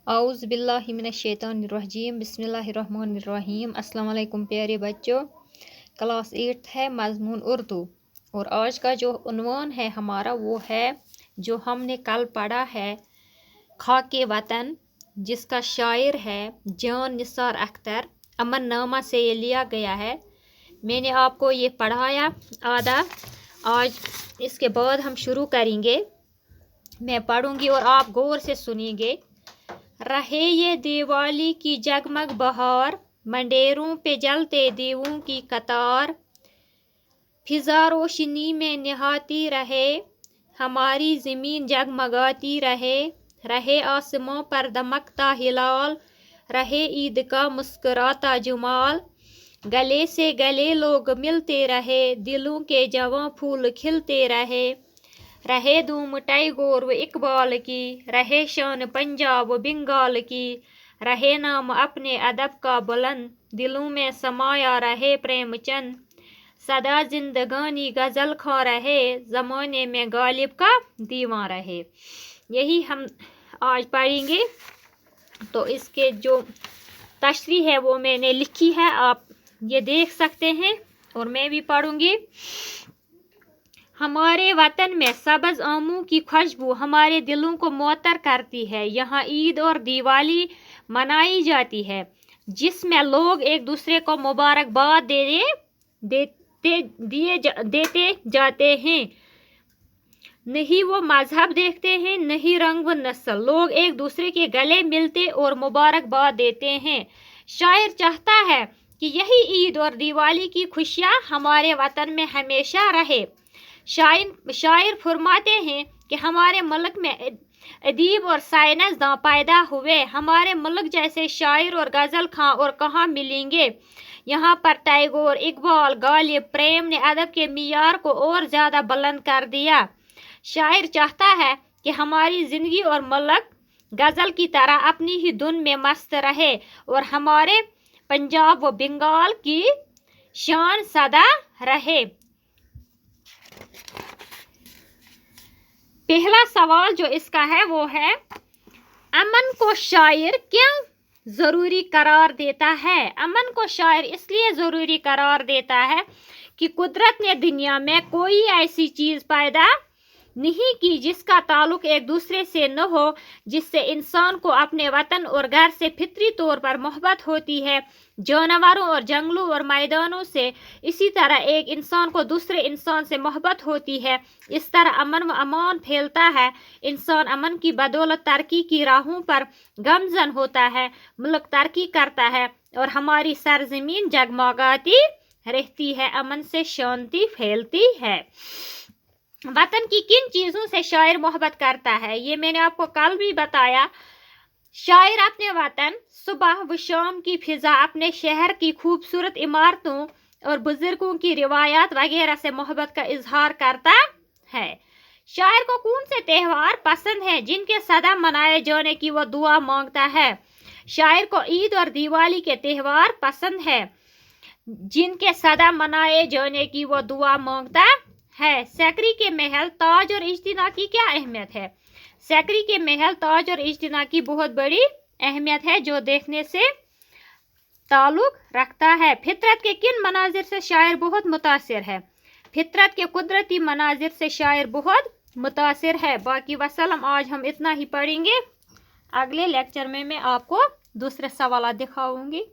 اعوذ باللہ من الشیطان الرجیم بسم اللہ الرحمن الرحیم۔ السلام علیکم پیارے بچوں، کلاس 8 ہے، مضمون اردو، اور آج کا جو عنوان ہے ہمارا وہ ہے جو ہم نے کل پڑھا ہے، خاک وطن، جس کا شاعر ہے جان نثار اختر۔ امن نامہ سے یہ لیا گیا ہے۔ میں نے آپ کو یہ پڑھایا آدھا، آج اس کے بعد ہم شروع کریں گے۔ میں پڑھوں گی اور آپ غور سے سنیں گے۔ رہے یہ دیوالی کی جگمگ بہار، منڈیروں پہ جلتے دیووں کی قطار، فضا روشنی میں نہاتی رہے، ہماری زمین جگمگاتی رہے، رہے آسماں پر دمکتا ہلال، رہے عید کا مسکراتا جمال، گلے سے گلے لوگ ملتے رہے، دلوں کے جواں پھول کھلتے رہے، رہے دھوم ٹیگور و اقبال کی، رہے شان پنجاب و بنگال کی، رہے نام اپنے ادب کا بلند، دلوں میں سمایا رہے پریم چند، سدا زندگانی غزل خواں رہے، زمانے میں غالب کا دیواں رہے۔ یہی ہم آج پڑھیں گے۔ تو اس کے جو تشریح ہے وہ میں نے لکھی ہے، آپ یہ دیکھ سکتے ہیں اور میں بھی پڑھوں گی۔ ہمارے وطن میں سبز آموں کی خوشبو ہمارے دلوں کو معطر کرتی ہے۔ یہاں عید اور دیوالی منائی جاتی ہے، جس میں لوگ ایک دوسرے کو مبارکباد دیتے جاتے ہیں۔ نہیں وہ مذہب دیکھتے ہیں، نہیں رنگ و نسل، لوگ ایک دوسرے کے گلے ملتے اور مبارکباد دیتے ہیں۔ شاعر چاہتا ہے کہ یہی عید اور دیوالی کی خوشیاں ہمارے وطن میں ہمیشہ رہے۔ شاعر فرماتے ہیں کہ ہمارے ملک میں ادیب اور سائنس داں پیدا ہوئے، ہمارے ملک جیسے شاعر اور غزل خواں اور کہاں ملیں گے۔ یہاں پر ٹیگور، اقبال، غالب، پریم نے ادب کے معیار کو اور زیادہ بلند کر دیا۔ شاعر چاہتا ہے کہ ہماری زندگی اور ملک غزل کی طرح اپنی ہی دھن میں مست رہے اور ہمارے پنجاب و بنگال کی شان سدا رہے۔ پہلا سوال جو اس کا ہے وہ ہے، امن کو شاعر کیوں ضروری قرار دیتا ہے؟ امن کو شاعر اس لیے ضروری قرار دیتا ہے کہ قدرت نے دنیا میں کوئی ایسی چیز پیدا نہیں کی جس کا تعلق ایک دوسرے سے نہ ہو، جس سے انسان کو اپنے وطن اور گھر سے فطری طور پر محبت ہوتی ہے، جانوروں اور جنگلوں اور میدانوں سے اسی طرح ایک انسان کو دوسرے انسان سے محبت ہوتی ہے۔ اس طرح امن و امان پھیلتا ہے، انسان امن کی بدولت ترقی کی راہوں پر گامزن ہوتا ہے، ملک ترقی کرتا ہے اور ہماری سرزمین جگمگاتی رہتی ہے، امن سے شانتی پھیلتی ہے۔ وطن کی کن چیزوں سے شاعر محبت کرتا ہے؟ یہ میں نے آپ کو کل بھی بتایا۔ شاعر اپنے وطن، صبح و شام کی فضا، اپنے شہر کی خوبصورت عمارتوں اور بزرگوں کی روایات وغیرہ سے محبت کا اظہار کرتا ہے۔ شاعر کو کون سے تہوار پسند ہیں جن کے سدا منائے جانے کی وہ دعا مانگتا ہے؟ شاعر کو عید اور دیوالی کے تہوار پسند ہے جن کے سدا منائے جانے کی وہ دعا مانگتا ہے۔ سیکری کے محل، تاج اور اجتماع کی کیا اہمیت ہے؟ سیکری کے محل، تاج اور اجتماع کی بہت بڑی اہمیت ہے جو دیکھنے سے تعلق رکھتا ہے۔ فطرت کے کن مناظر سے شاعر بہت متاثر ہے؟ فطرت کے قدرتی مناظر سے شاعر بہت متاثر ہے۔ باقی وسلم، آج ہم اتنا ہی پڑھیں گے، اگلے لیکچر میں آپ کو دوسرے سوالات دکھاؤں گی۔